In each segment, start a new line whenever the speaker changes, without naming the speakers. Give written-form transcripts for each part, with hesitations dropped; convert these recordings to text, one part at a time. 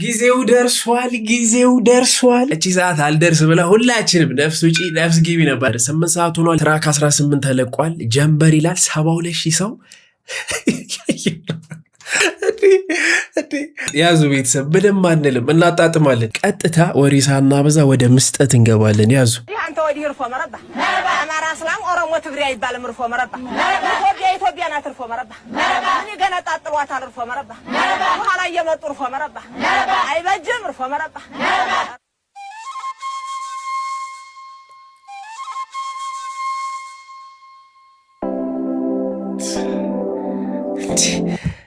ጊዜው ደርሷል እቺ ሰዓት አልደርስ ብላ ሁላችንም ነፍስ ውጪ ነፍስ ግቢ ነበር 8 ሰዓት ሆኗል ትራክ 18 ተለቋል ጀንበር ይላል 72000 ሰው ያዙ ቤተሰብ በደም አንልም እናጣጥማለን ቀጥታ ወሪሳና በዛ ወደ መስጠት እንገባለን ያዙ
አንተ ወዲ ይርፎ መረባ አማራ እስላም ኦሮሞ ትግሬ አይባልም ይርፎ መረባ ኢትዮጵያ ናት ይርፎ መረባ እኔ ገና ጣጥሏታል ይርፎ መረባ በኋላ እየመጡ ይርፎ መረባ አይበጅም ይርፎ መረባ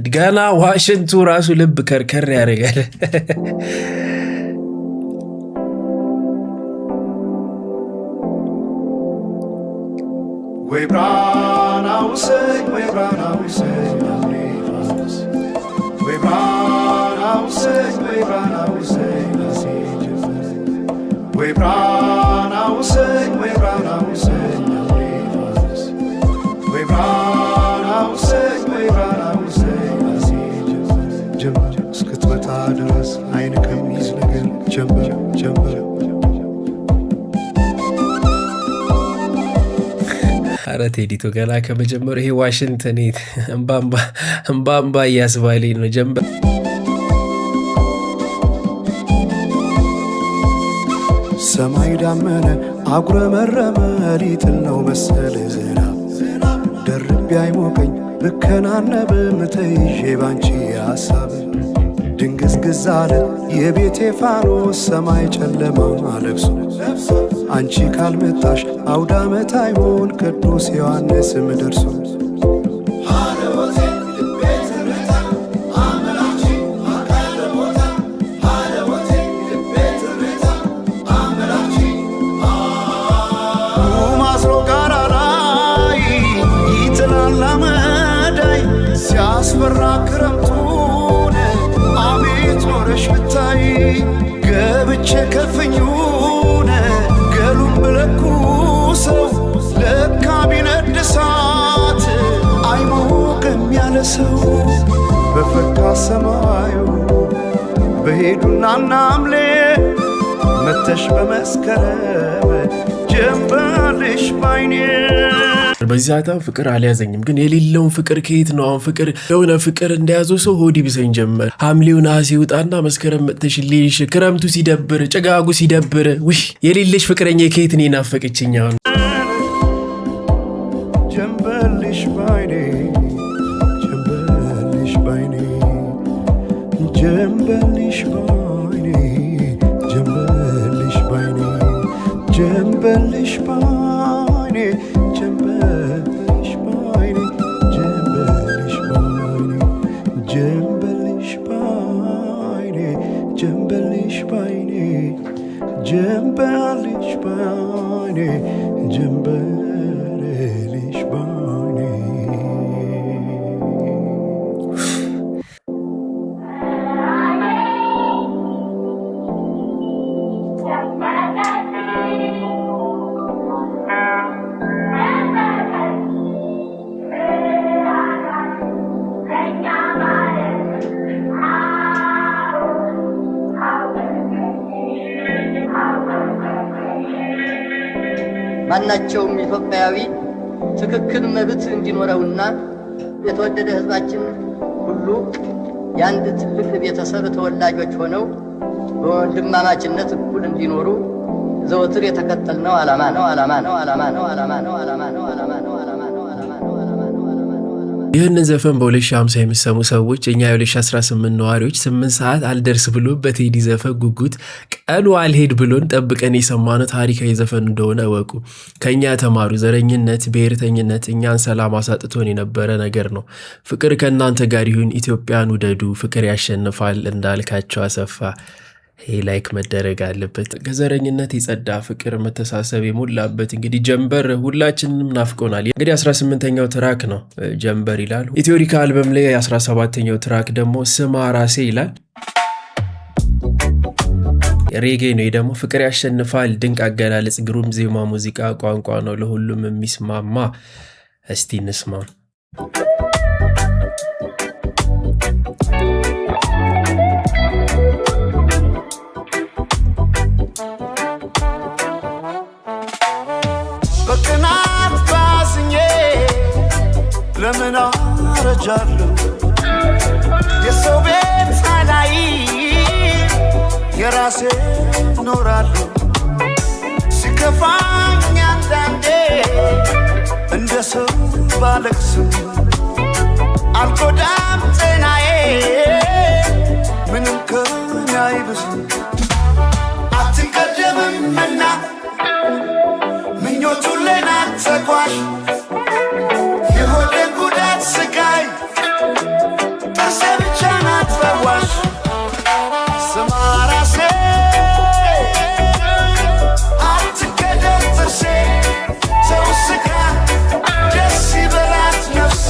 ገና ዋሽንቱ ራሱ ልብ ከርከር ያደርጋል
ወይ ብራናው ሰይ ወይ ብራናው ሰይ ወይ ብራናው ሰይ ወይ ብራናው ሰይ ወይ ብራናው ሰይ ወይ ብራናው ሰይ ወይ ብራናው ሰይ ወይ ብራናው ሰይ ጀምር እስክትመጣ ድረስ አይን ከሚይዝ ነገር ጀምር
አረ ቴዲቶ ገና ከመጀመሩ ይሄ ዋሽንግተን እምባምባ እያስባለኝ ነው ጀምበር
ሰማይ ዳመነ አጉረመረመ ሊጥል ነው መሰለ ዝናብ ደርቤ አይሞቀኝ ልከናነብ ምተይዤ ባንቺ ሐሳብ ድንግዝግዝ አለ የቤቴ ፋኖስ ሰማይ ጨለማ ለብሶ አንቺ ካልመጣሽ አውደ ዓመት አይሆን ቅዱስ ዮሐንስም ደርሶ ማስሮ ጋራ ላይ ይጥላል አመዳይ ሲያስፈራ ክረምቱን አቤት ኖረሽ ብታይ ገብቼ ከፍኙን ገሉን ብለኩ ሰው ለካ ቢነድሳት አይሞቅም ያለ ሰው በፈካ ሰማዩ በሄዱና ናምሌ መተሽ በመስከረም ጀንበልሽ ባይኔ
በዚህ ሰዓት ፍቅር አልያዘኝም ግን የሌለውን ፍቅር ከየት ነው አሁን ፍቅር የሆነ ፍቅር እንደያዘው ሰው ሆዲ ቢሰኝ ጀመር ሐምሌው ነሐሴ ይውጣና መስከረም መጥተሽልሽ ክረምቱ ሲደብር ጭጋጉ ሲደብር ውይ የሌለሽ ፍቅረኛ ከየት ነው ናፈቀችኝ አሁን
ጀንበልሽ ባይኔ ጀንበልሽ ባይኔ ጀንበልሽ ባይኔ ጀንበልሽ ባይኔ ጀንበልሽ ባይኔ ጀንበልሽ ባይኔ ጀንበልሽ ባይኔ ጀንበልሽ ባይኔ
ማናቸውም ኢትዮጵያዊ ትክክል መብት እንዲኖረውና የተወደደ ሕዝባችን ሁሉ የአንድ ትልቅ ቤተሰብ ተወላጆች ሆነው በወንድማማችነት እኩል እንዲኖሩ ዘወትር የተከተልነው ዓላማ ነው።
ይህንን ዘፈን በ2050 የሚሰሙ ሰዎች እኛ የ2018 ነዋሪዎች 8 ሰዓት አልደርስ ብሎ በቴዲ ዘፈን ጉጉት ቀኑ አልሄድ ብሎን ጠብቀን የሰማነው ታሪካዊ ዘፈን እንደሆነ እወቁ። ከኛ ተማሩ። ዘረኝነት፣ ብሔርተኝነት እኛን ሰላም አሳጥቶን የነበረ ነገር ነው። ፍቅር ከእናንተ ጋር ይሁን። ኢትዮጵያን ውደዱ፣ ፍቅር ያሸንፋል እንዳልካቸው አሰፋ። ይሄ ላይክ መደረግ አለበት። ከዘረኝነት የጸዳ ፍቅር፣ መተሳሰብ የሞላበት እንግዲህ ጀንበር ሁላችንም ናፍቆናል። እንግዲህ 18ኛው ትራክ ነው ጀንበር ይላል። ኢትዮሪካ አልበም ላይ 17ኛው ትራክ ደግሞ ስማ ራሴ ይላል። ሬጌ ነው ደግሞ ፍቅር ያሸንፋል። ድንቅ አገላለጽ፣ ግሩም ዜማ፣ ሙዚቃ ቋንቋ ነው ለሁሉም የሚስማማ። እስቲ እንስማ።
አውጃለሁ የሰው ቤት ሳላይ የራሴ ኖራለሁ ሲከፋኝ አንዳንዴ እንደ ሰው ባለቅስም አልጎዳም ጤናዬ ምንም ከኔ አይብስም አትቀደምምና ምኞቱን ለናት ተጓዥ የሆዴን ጉዳት ስቃይ ጥርሴ ብቻ ናት ፈዋሽ ስማ ራሴ አትቀደም ጥርሴ ሰው ስጋ ደስ ይበላት ነፍሴ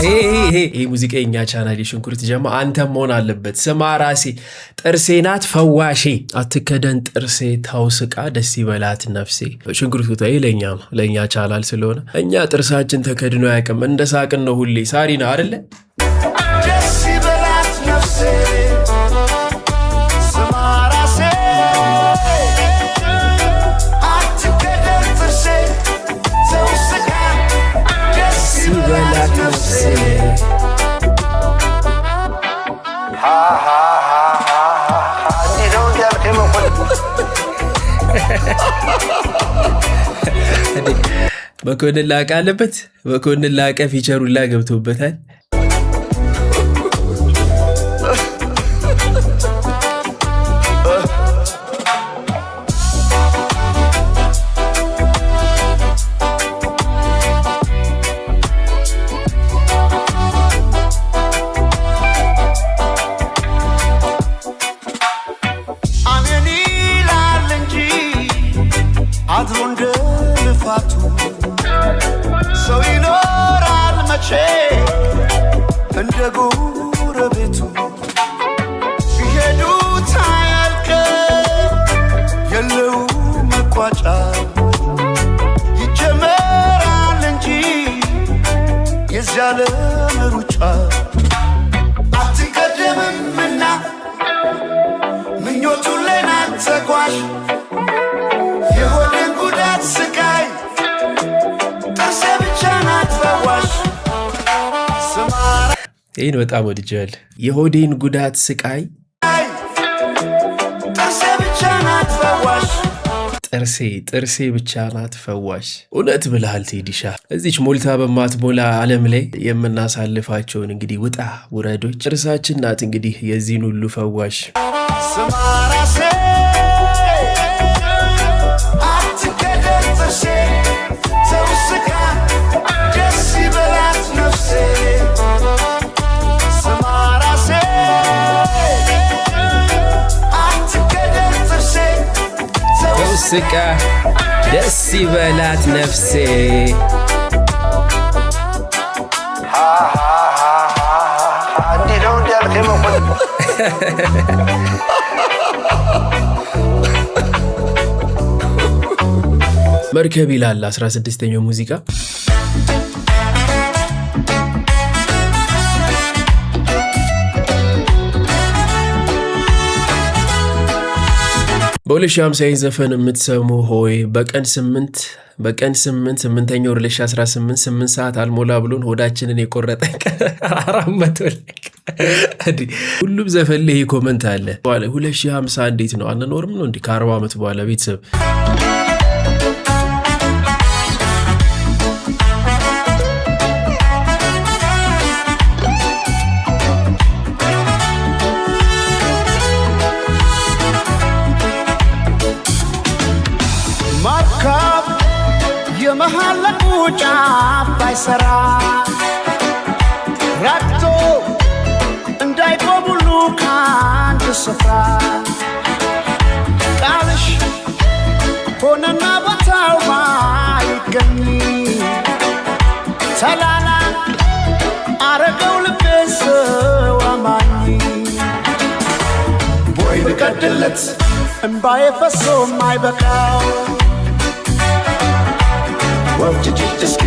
ይሄ ሙዚቃ የኛ ቻናል የሽንኩርት ጀማ አንተም መሆን አለበት። ስማ ራሴ ጥርሴ ናት ፈዋሼ አትከደን ጥርሴ ታውስቃ ደስ ይበላት ነፍሴ። ሽንኩርቱ ታይ ለኛ ነው ለኛ ቻናል ስለሆነ እኛ ጥርሳችን ተከድኖ ያቅም እንደ ሳቅን ነው ሁሌ ሳሪና አይደለ
ደስ ይበላት ነፍሴ ስማ ራሴ አትከደን ጥርሴ ሰው ስጋ ደስ ይበላት ነፍሴ
መኮንን ላቀ አለበት መኮንን ላቀ ፊቸሩላ ገብቶበታል
አሜን ይላል እንጂ አድሮ እንደ ልፋቱ ሰው ይኖራል መቼ እንደ ጎረቤቱ ቢሄዱት አያልቅም የለው መቋጫ ይጀመራል እንጂ የዚህ ዓለም ሩጫ አትቀደምምና ምኞቱን ለናት ተጓዥ የሆዴን ጉዳት ስቃይ ጥርሴ ብቻ ናት ፈዋሽ ስማራ
ይህን በጣም ወድጃለሁ የሆዴን ጉዳት ስቃይ
ጥርሴ ብቻ ናት ፈዋሽ
ጥርሴ ብቻ ናት ፈዋሽ እውነት ብለሃል ቴዲሻ እዚች ሞልታ በማትሞላ ዓለም ላይ የምናሳልፋቸውን እንግዲህ ውጣ ውረዶች ጥርሳችን ናት እንግዲህ የዚህን ሁሉ ፈዋሽ
ስማ ራሴ አትከደን ጥርሴ ሰው ስጋ ደስ ይበላት ነፍሴ ስማ ራሴ አትከደን ጥርሴ ሰው
ስቃ ደስ ይበላት ነፍሴ
እንዲህ ነው እንዲያልክ መኮንን
መርከብ ይላል 16ኛው ሙዚቃ በ2050 ዘፈን የምትሰሙ ሆይ በቀን 8ኛው 2018 8 ሰዓት አልሞላ ብሎን ሆዳችንን የቆረጠ 400 ሁሉም ዘፈን ላይ ኮመንት አለ 2050 እንዴት ነው አንኖርም ነው እንዴ ከ40 ዓመት በኋላ ቤተሰብ
የመሃለቁ ጫፍ ባይሰራ ረግቶ እንዳይቆም ሁሉ ከአንድ ስፍራ ቃልሽ ሆነና ቦታው ማይገኝ ተላላ አረገው ልቤን ሰው አማኝ ቦይ ልቀድለት እምባዬ ፈሶ ማይበቃው ወፍጅጅ እስኪ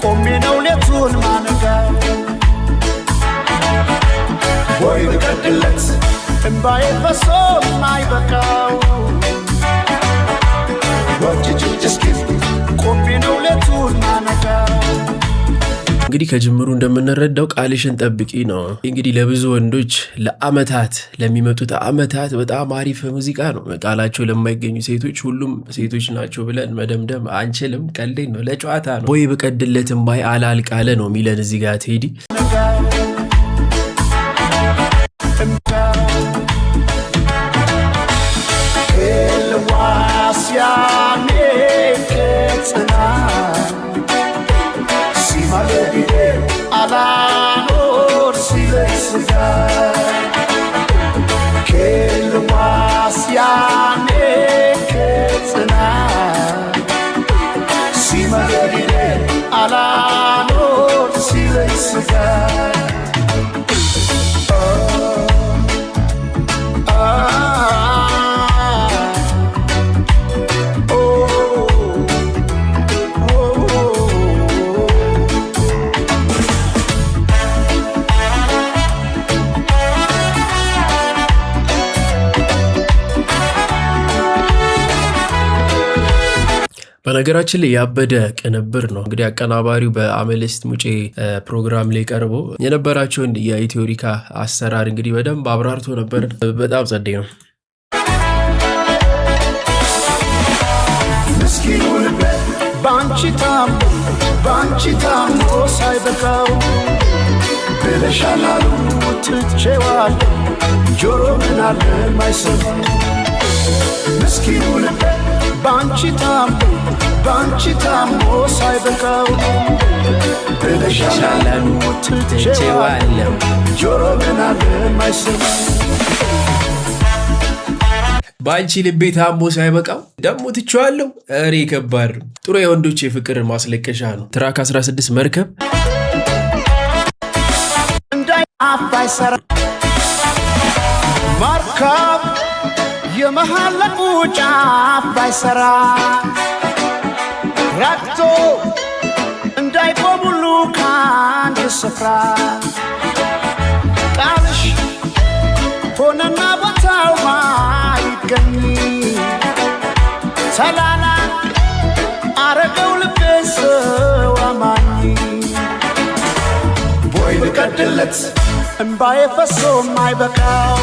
ቆሜ ነው ሌቱን ማነጋው ቦይ ልቀድለት እምባዬ ፈሶ ማይበቃው ወፍጅጅ እስኪ ቆሜ ነው ሌቱን ማነጋው
እንግዲህ ከጅምሩ እንደምንረዳው ቃልሽን ጠብቂ ነው። እንግዲህ ለብዙ ወንዶች ለአመታት ለሚመጡት አመታት በጣም አሪፍ ሙዚቃ ነው። ቃላቸው ለማይገኙ ሴቶች ሁሉም ሴቶች ናቸው ብለን መደምደም አንችልም። ቀልዴን ነው፣ ለጨዋታ ነው። ቦይ በቀድለትም ባይ አላልቃለ ነው ሚለን እዚህ ጋር ቴዲ በነገራችን ላይ ያበደ ቅንብር ነው። እንግዲህ አቀናባሪው በአሜሊስት ሙጬ ፕሮግራም ላይ ቀርቦ የነበራቸውን የኢትዮሪካ አሰራር እንግዲህ በደንብ አብራርቶ ነበር። በጣም ጸዴ ነው። ባንቺ ታሞ ሳይበቃው ብለሻላሉ ትቼዋል ጆሮ ምናለ ማይሰማ ምስኪኑ ልቤ ባንቺ ታሞ ሳይበቃው ብለሻላሉ ትቼዋል ጆሮ ምናለ ማይሰማ ባንቺ ልቤ ታሞ ሳይበቃው ደሞ ትቼዋለሁ። እሬ ከባድ ጥሩ የወንዶች የፍቅር ማስለቀሻ ነው። ትራክ 16 መርከብ እንዳይ አባይ ሰራ ማርካብ የመሐለቁ ጫፍ ባይሰራ ራቅቶ እንዳይቆሙሉ ከአንድ ስፍራ ቃልሽ ሆነና ቦታው ማይገኝ ሰላላ አረገው ልቤ ሰው አማኝ ቦይ ልቀድለት እምባዬ ፈሶ ማይበቃው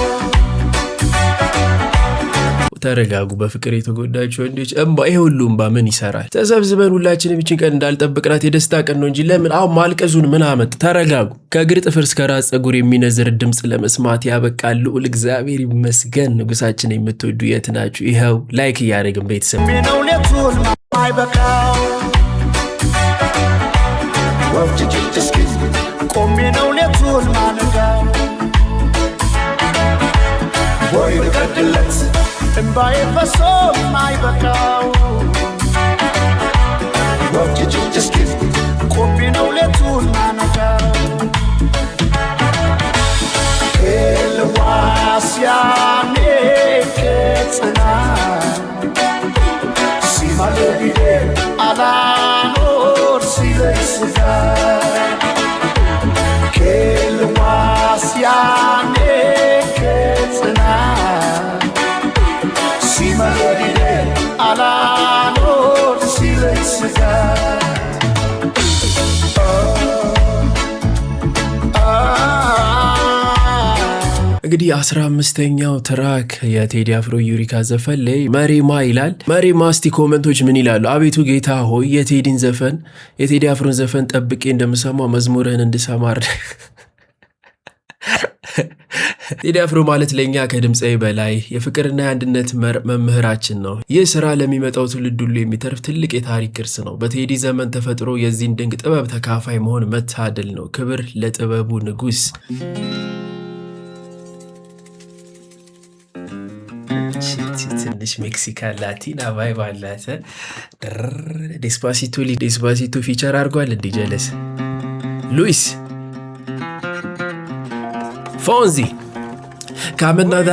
ተረጋጉ። በፍቅር የተጎዳችሁ ወንዶች እንባ ይሄ ሁሉ እንባ ምን ይሰራል? ተሰብስበን ሁላችንም እቺን ቀን እንዳልጠብቅናት የደስታ ቀን ነው እንጂ ለምን አሁን ማልቀሱን ምን አመጥ? ተረጋጉ። ከእግር ጥፍር እስከ ራስ ፀጉር የሚነዝር ድምጽ ለመስማት ያበቃል ልዑል እግዚአብሔር ይመስገን። ንጉሳችን የምትወዱ የት ናችሁ? ይኸው ላይክ እያደረግን ቤተሰብ ነው ለቱል ማይበቃው ወፍጭ እስኪ ቆሜ ነው ለቱል ማነጋው ወይ ልቀድለት እምባዬ ፈሶ ማይበቃው ወፍጭ እስኪ ቆሜ ነው ለቱል ማነጋው ኤልዋስያኔ ከጽና ሲማለቢዴ አላኖር ሲለስጋ ኤልዋስያኔ ከጽና ሲማለቢዴ አላኖር ሲለስጋ እንግዲህ 15ኛው ትራክ የቴዲ አፍሮ ዩሪካ ዘፈን ላይ መሪማ ይላል። መሪማ እስቲ ኮመንቶች ምን ይላሉ? አቤቱ ጌታ ሆይ የቴዲን ዘፈን የቴዲ አፍሮን ዘፈን ጠብቄ እንደምሰማው መዝሙርህን እንድሰማር። ቴዲ አፍሮ ማለት ለኛ ከድምጻዊ በላይ የፍቅርና የአንድነት መምህራችን ነው። ይህ ስራ ለሚመጣው ትውልድ ሁሉ የሚተርፍ ትልቅ የታሪክ ቅርስ ነው። በቴዲ ዘመን ተፈጥሮ የዚህን ድንቅ ጥበብ ተካፋይ መሆን መታደል ነው። ክብር ለጥበቡ ንጉስ። ትንሽ ሜክሲካን ላቲና ቫይብ አላት። ዴስፓሲቶ ፊቸር አድርጓል። እንዲ ጀለስ ሉዊስ ፎንዚ ካምናዳ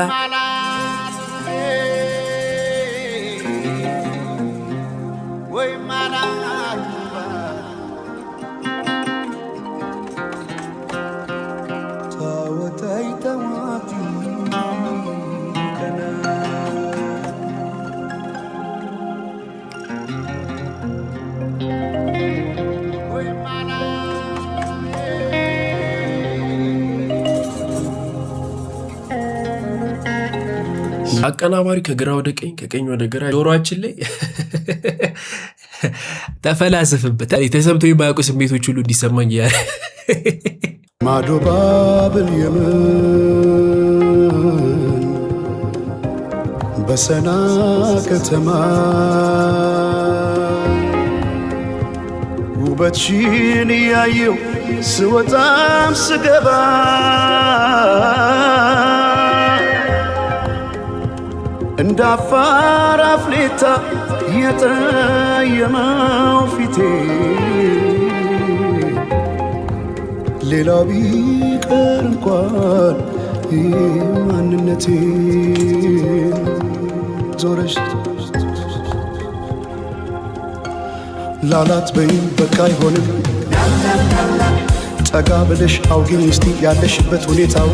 አቀናባሪ ከግራ ወደ ቀኝ ከቀኝ ወደ ግራ ጆሮአችን ላይ ተፈላስፍበት ተሰምቶ የማያውቁ ስሜቶች ሁሉ እንዲሰማኝ ያለ
ማዶ ባብል የምን በሰና ከተማ ውበትሽን ያየው ስወጣም ስገባ እንደ አፋር አፍሌታ የጠየመው ፊቴ ሌላው ቢቀር እንኳን ማንነቴ ዞረሽ ላላት በይም በቃ አይሆንም ጠጋ ብለሽ አውጊኝ እስቲ ያለሽበት ሁኔታው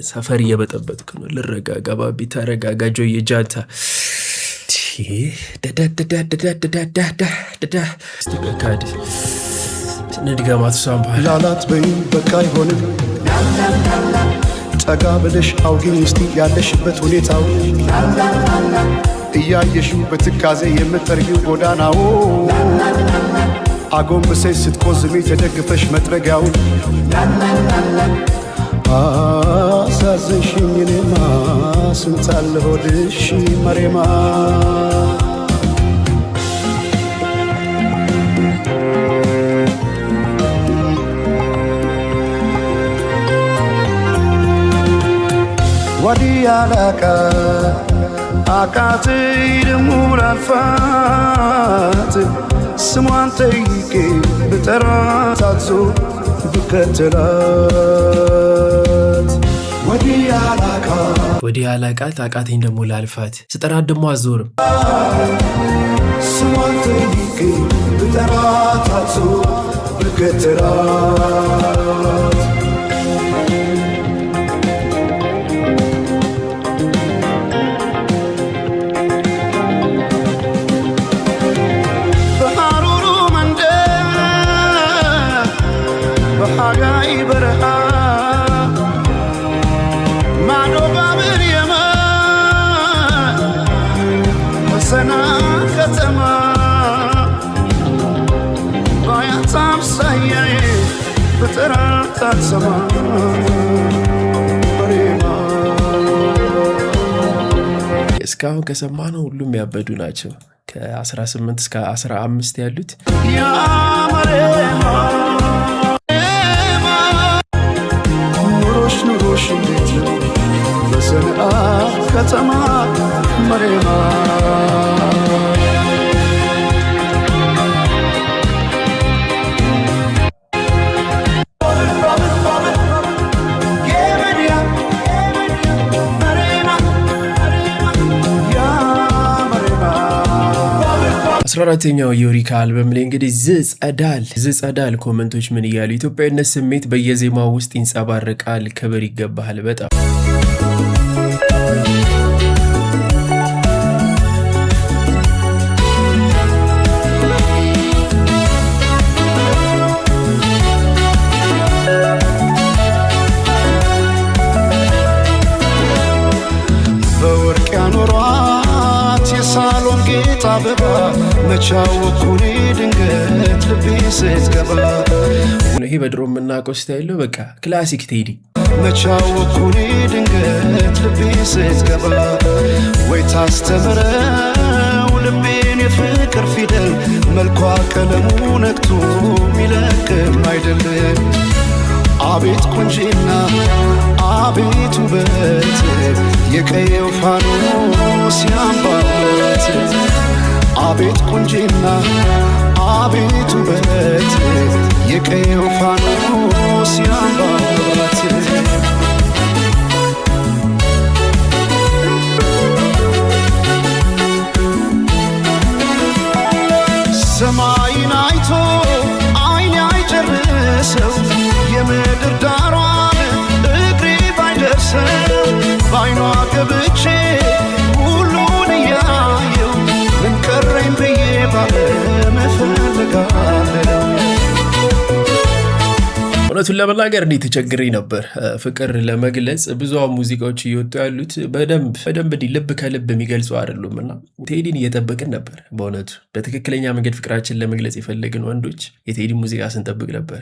ሰፈር እየበጠበጥክ ነው። ልረጋጋ ባቢ ተረጋጋ። ጆዬ ጃንታ ንድገማት ሳምባ
ላላት በይም በቃ አይሆንም ጠጋ ብለሽ አውጊኝ እስቲ ያለሽበት ሁኔታው እያየሽው በትካዜ የምትጠርጊው ጎዳናው አጎንብሰሽ ስትቆዝሚ ተደግፈሽ መጥረጊያውን አሳዘንሽኝ እኔማ ስንታለ ሆድሽ መሬማ ወዲያላቃ አቃተይ ደሞ ላልፋት ስሟን ጠይቄ ብጠራት አዞ ብከተላት
ወዲያላቃት አቃተኝ ደሞ ላልፋት ስጠራት ደሞ አዞርም
ስሟን ጠይቄ ብጠራት አዞ ብከተላት ሀጋይ በረሃ ማዶ ባብል የመን ወሰና ከተማ ባያት አምሳያዬ ብጠራት አትሰማ በሬማ
እስካሁን ከሰማነው ሁሉም ያበዱ ናቸው። ከ18 እስከ 15 ያሉት
ያ መሬማ ኑሮሽ እንዴት ነው በሰንዓ ከተማ መሬማ
አስራአራተኛው የዩሪካ አልበም ላይ እንግዲህ ዝጸዳል ኮመንቶች ምን እያሉ ኢትዮጵያዊነት ስሜት በየዜማው ውስጥ ይንጸባረቃል። ክብር ይገባሃል በጣም
በወርቅ ያኖሯት የሳሎን ጌጥ አበባ መቻወኩኔ ድንገት ልቤ ስትገባ
ይሄ በድሮ የምናውቀው ስታይል ነው። በቃ ክላሲክ ቴዲ
መቻወኩኔ ድንገት ልቤ ስትገባ ወይ ታስተምረው ልቤን የፍቅር ፊደል መልኳ ቀለሙ ነክቶ ሚለቅም አይደለም። አቤት ቁንጂና አቤት ውበት የቀየው ፋኖስ ያምባበት አቤት ቁንጂና አቤት ውበት የቀየው ፋኖስ ያምባበት ሰማይን አይቶ አይኔ አይጨርሰው የምድር ዳሯን እግሬ ባይደርሰው ባይኗ ገብቼ ሁሉን እያየው ምን ቀረኝ ብዬ ባለመፈልጋት
እውነቱን ለመናገር እንዴት ተቸግሬ ነበር ፍቅር ለመግለጽ። ብዙ ሙዚቃዎች እየወጡ ያሉት በደንብ ልብ ከልብ የሚገልጹ አይደሉም እና ቴዲን እየጠበቅን ነበር። በእውነቱ በትክክለኛ መንገድ ፍቅራችን ለመግለጽ የፈለግን ወንዶች የቴዲ ሙዚቃ ስንጠብቅ ነበር።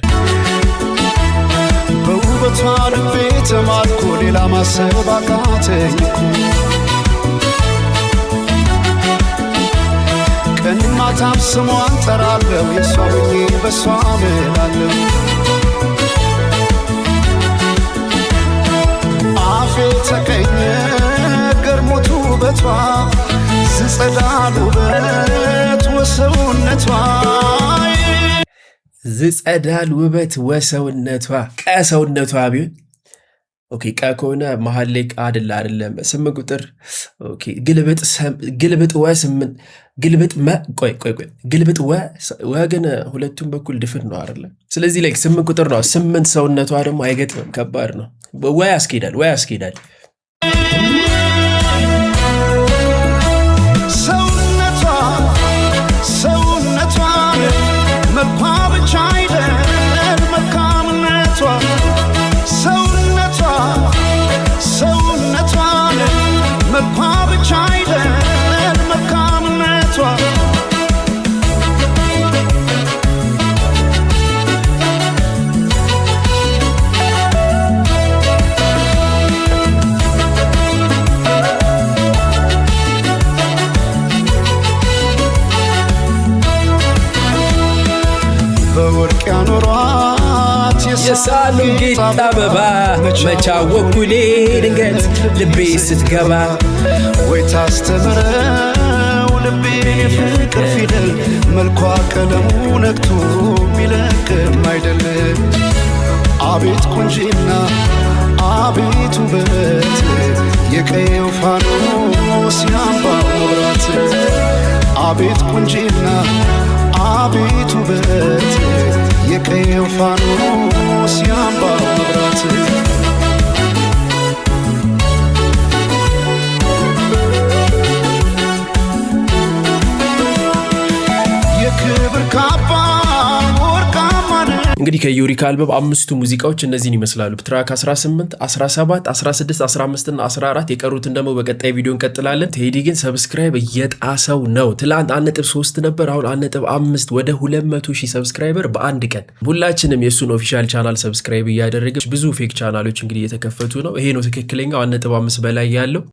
በውበቷ ልቤ ተማርኮ ሌላ ማሰብ አቃተኝ ቀን ማታም ስሟን ጠራለሁ የሷ ብዬ በሷ እምላለሁ አፌ ተቀኘ ገርሞቱ ውበቷ ዝጸዳል ውበት ወሰውነቷ
ዝጸዳል ውበት ወሰውነቷ ቀሰውነቷ ቢሆን ኦኬ ቃ ከሆነ መሃል ላይ አይደለም 8 ቁጥር ኦኬ ግልብጥ ወ8 ግልብጥ ግልብጥ ወ ግን ሁለቱም በኩል ድፍን ነው አይደለ? ስለዚህ ላይ 8 ቁጥር ነው። 8 ሰውነቷ ደግሞ አይገጥምም፣ ከባድ ነው። ወ ያስኬዳል
ሰውነቷ መልኳ ብቻ አይደል መልካምነቷ ሰውነቷ መልኳ ብቻ አይደል መልካምነቷ በወርቅ ያኖሯት
የሳሉ ጌጥ አበባ መቻወኩኔ ድንገት ልቤ ስትገባ
ወይ ታስተምረው ልቤን የፍቅር ፊደል መልኳ ቀለሙ ነግቶ ሚለቅም አይደለም አቤት ቁንጂና አቤት ውበት የቀየው ፋኖስ ያምባው መብራት አቤት ቁንጂና አቤት ውበት የቀየው ፋኖስ ያምባው መብራት የክብር ካባ ወርቃማ
እንግዲህ ከዩሪካ አልበም 5ቱ ሙዚቃዎች እነዚህን ይመስላሉ። ትራክ 18፣ 17፣ 16፣ 15 እና 14 የቀሩትን ደግሞ በቀጣይ ቪዲዮ እንቀጥላለን። ቴዲ ግን ሰብስክራይብ እየጣሰው ነው። ትላንት 1.3 ነበር፣ አሁን 1.5 ወደ 200,000 ሰብስክራይበር በአንድ ቀን። ሁላችንም የሱን ኦፊሻል ቻናል ሰብስክራይብ እያደረገች ብዙ ፌክ ቻናሎች እንግዲህ እየተከፈቱ ነው። ይሄ ነው ትክክለኛው 1.5 በላይ ያለው